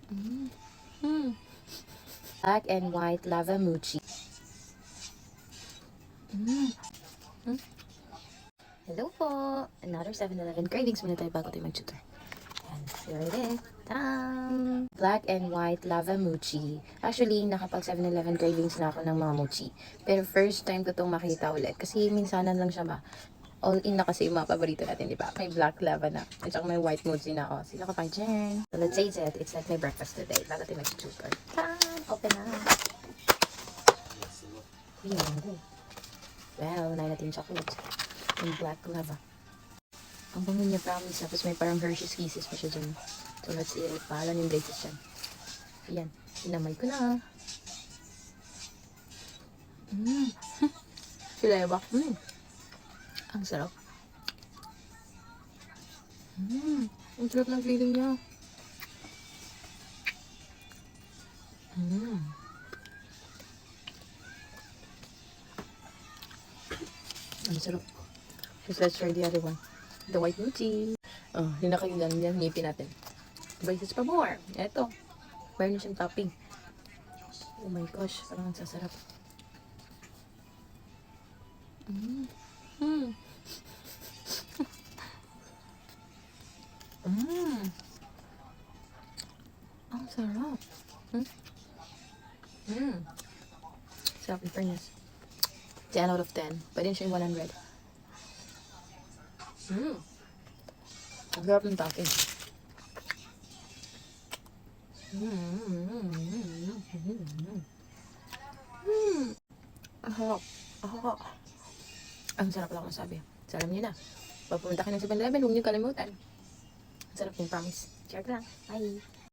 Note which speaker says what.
Speaker 1: Mm. Mm. Black and white lava mochi. Mm. Mm. Hello po! Another 7-Eleven cravings muna tayo bago tayo mag-tutor. And here it is. Ta-da! Black and white lava mochi. Actually, nakapag 7-Eleven cravings na ako ng mga mochi. Pero first time ko itong makita ulit. Kasi minsanan lang siya ba. All in na kasi yung mga paborito natin, di ba? May black lava na. At saka may white mochi na. Oh, sila ka pang dyan. So let's taste it. It's like my breakfast today. Bago tayo mag-tutor. Ta-da! Open na! Uy, mango. Wow, wala natin chocolate. Yung black lava. Ang bango niya, promise. Tapos may parang Hershey's Kisses pa siya dyan. So let's see it. Pahalan yung braces dyan. Ayan. Sinamay ko na. Mmm. Sileba. Mmm. Ang sarap. Mmm. Ang sarap ng feeling niya. Mmm. Ang sarap. So let's try the other one. The white mochi. Oh, yun na kayo yan. Ngipin natin. Braces pa more. Eto. Meron na siyang topping. Oh my gosh. Parang ang sasarap. Mmm. Mmm. Mmm. Ang sarap. Mmm. Mmm. Sarap in fairness. 10 out of 10. Pwede siya yung 100. Mmm. Ang sarap ng topping. Ang sarap. Ang sarap lang masabi. So, alam niyo na. Pag pumunta kayo ng 7-Eleven, huwag niyo kalimutan. Ang sarap yung promise. Share ko lang. Bye!